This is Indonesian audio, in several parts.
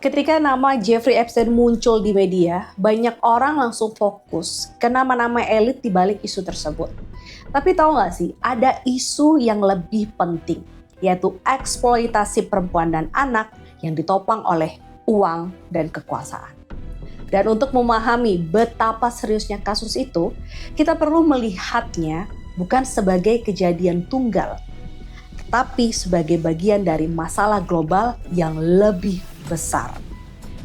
Ketika nama Jeffrey Epstein muncul di media, banyak orang langsung fokus ke nama-nama elit di balik isu tersebut. Tapi tahu nggak sih, ada isu yang lebih penting, yaitu eksploitasi perempuan dan anak yang ditopang oleh uang dan kekuasaan. Dan untuk memahami betapa seriusnya kasus itu, kita perlu melihatnya bukan sebagai kejadian tunggal, tetapi sebagai bagian dari masalah global yang lebih besar.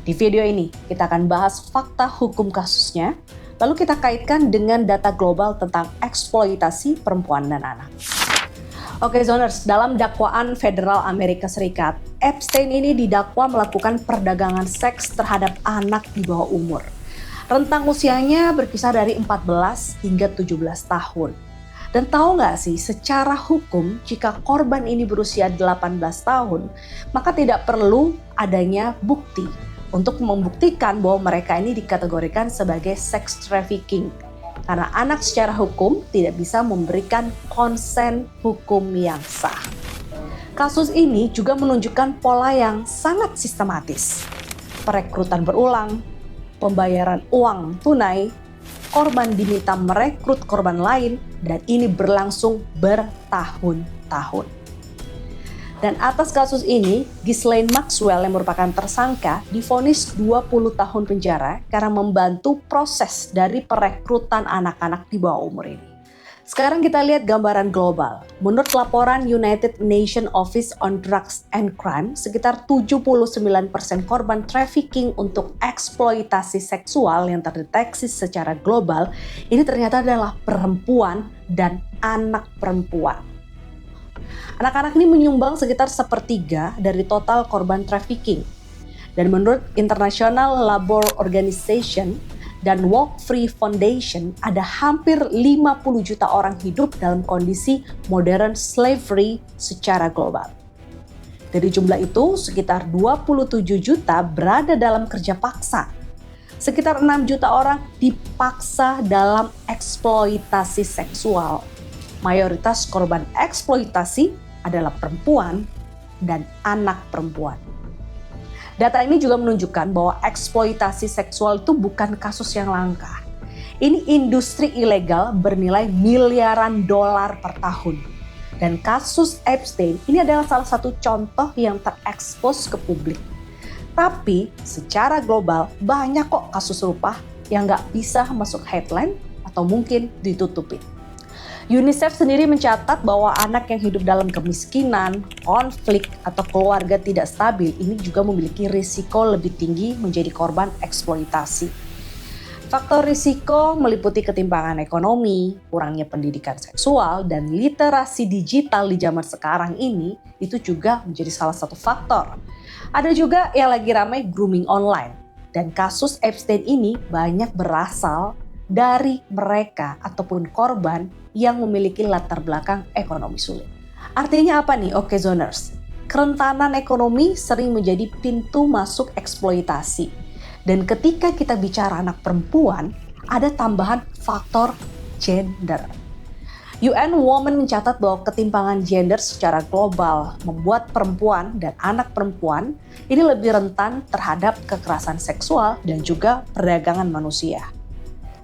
Di video ini, kita akan bahas fakta hukum kasusnya, lalu kita kaitkan dengan data global tentang eksploitasi perempuan dan anak. Oke Zoners, dalam dakwaan federal Amerika Serikat, Epstein ini didakwa melakukan perdagangan seks terhadap anak di bawah umur. Rentang usianya berkisar dari 14 hingga 17 tahun. Dan tahu nggak sih, secara hukum jika korban ini berusia 18 tahun, maka tidak perlu adanya bukti untuk membuktikan bahwa mereka ini dikategorikan sebagai sex trafficking. Karena anak secara hukum tidak bisa memberikan konsen hukum yang sah. Kasus ini juga menunjukkan pola yang sangat sistematis. Perekrutan berulang, pembayaran uang tunai, korban diminta merekrut korban lain, dan ini berlangsung bertahun-tahun. Dan atas kasus ini, Ghislaine Maxwell yang merupakan tersangka divonis 20 tahun penjara karena membantu proses dari perekrutan anak-anak di bawah umur ini. Sekarang kita lihat gambaran global. Menurut laporan United Nations Office on Drugs and Crime, sekitar 79% korban trafficking untuk eksploitasi seksual yang terdeteksi secara global ini ternyata adalah perempuan dan anak perempuan. Anak-anak ini menyumbang sekitar sepertiga dari total korban trafficking. Dan menurut International Labour Organization dan Walk Free Foundation, ada hampir 50 juta orang hidup dalam kondisi modern slavery secara global. Dari jumlah itu, sekitar 27 juta berada dalam kerja paksa. Sekitar 6 juta orang dipaksa dalam eksploitasi seksual. Mayoritas korban eksploitasi adalah perempuan dan anak perempuan. Data ini juga menunjukkan bahwa eksploitasi seksual itu bukan kasus yang langka. Ini industri ilegal bernilai miliaran dolar per tahun. Dan kasus Epstein ini adalah salah satu contoh yang terekspos ke publik. Tapi secara global banyak kok kasus serupa yang nggak bisa masuk headline atau mungkin ditutupin. UNICEF sendiri mencatat bahwa anak yang hidup dalam kemiskinan, konflik, atau keluarga tidak stabil ini juga memiliki risiko lebih tinggi menjadi korban eksploitasi. Faktor risiko meliputi ketimpangan ekonomi, kurangnya pendidikan seksual, dan literasi digital di zaman sekarang ini itu juga menjadi salah satu faktor. Ada juga yang lagi ramai grooming online, dan kasus Epstein ini banyak berasal dari mereka ataupun korban yang memiliki latar belakang ekonomi sulit. Artinya apa nih, Oke Zoners? Kerentanan ekonomi sering menjadi pintu masuk eksploitasi. Dan ketika kita bicara anak perempuan, ada tambahan faktor gender. UN Women mencatat bahwa ketimpangan gender secara global membuat perempuan dan anak perempuan ini lebih rentan terhadap kekerasan seksual dan juga perdagangan manusia.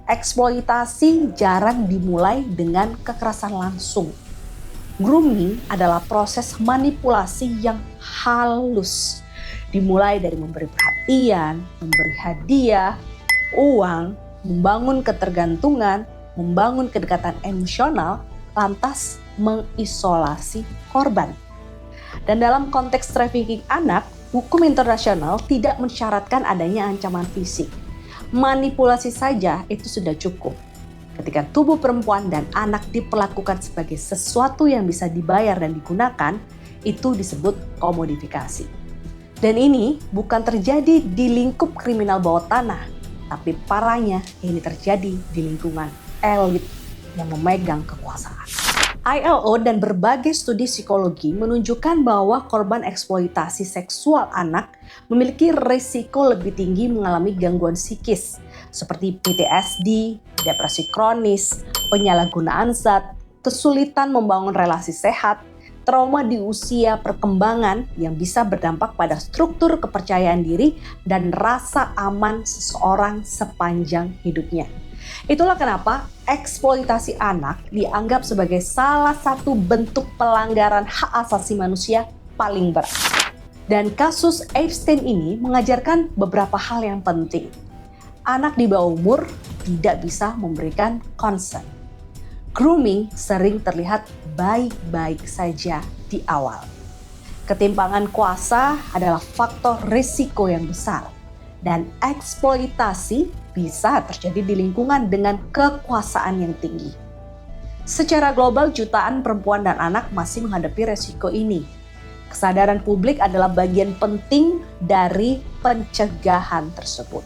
Eksploitasi jarang dimulai dengan kekerasan langsung. Grooming adalah proses manipulasi yang halus. Dimulai dari memberi perhatian, memberi hadiah, uang, membangun ketergantungan, membangun kedekatan emosional, lantas mengisolasi korban. Dan dalam konteks trafficking anak, hukum internasional tidak mensyaratkan adanya ancaman fisik. Manipulasi saja itu sudah cukup. Ketika tubuh perempuan dan anak diperlakukan sebagai sesuatu yang bisa dibayar dan digunakan, itu disebut komodifikasi. Dan ini bukan terjadi di lingkup kriminal bawah tanah, tapi parahnya ini terjadi di lingkungan elit yang memegang kekuasaan. ILO dan berbagai studi psikologi menunjukkan bahwa korban eksploitasi seksual anak memiliki risiko lebih tinggi mengalami gangguan psikis seperti PTSD, depresi kronis, penyalahgunaan zat, kesulitan membangun relasi sehat, trauma di usia perkembangan yang bisa berdampak pada struktur kepercayaan diri dan rasa aman seseorang sepanjang hidupnya. Itulah kenapa eksploitasi anak dianggap sebagai salah satu bentuk pelanggaran hak asasi manusia paling berat. Dan kasus Epstein ini mengajarkan beberapa hal yang penting. Anak di bawah umur tidak bisa memberikan consent. Grooming sering terlihat baik-baik saja di awal. Ketimpangan kuasa adalah faktor risiko yang besar, dan eksploitasi bisa terjadi di lingkungan dengan kekuasaan yang tinggi. Secara global, jutaan perempuan dan anak masih menghadapi risiko ini. Kesadaran publik adalah bagian penting dari pencegahan tersebut.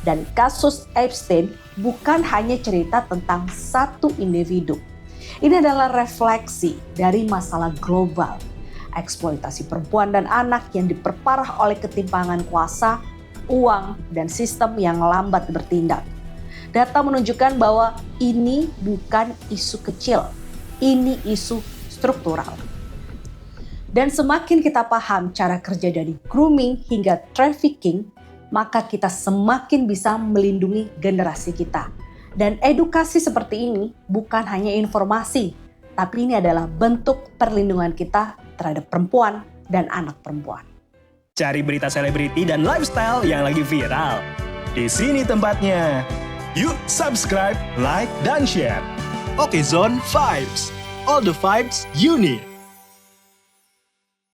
Dan kasus Epstein bukan hanya cerita tentang satu individu. Ini adalah refleksi dari masalah global. Eksploitasi perempuan dan anak yang diperparah oleh ketimpangan kuasa, uang, dan sistem yang lambat bertindak. Data menunjukkan bahwa ini bukan isu kecil, ini isu struktural. Dan semakin kita paham cara kerja dari grooming hingga trafficking, maka kita semakin bisa melindungi generasi kita. Dan edukasi seperti ini bukan hanya informasi, tapi ini adalah bentuk perlindungan kita terhadap perempuan dan anak perempuan. Cari berita selebriti dan lifestyle yang lagi viral. Di sini tempatnya. Yuk subscribe, like, dan share. Oke Zone Vibes. All the vibes you need.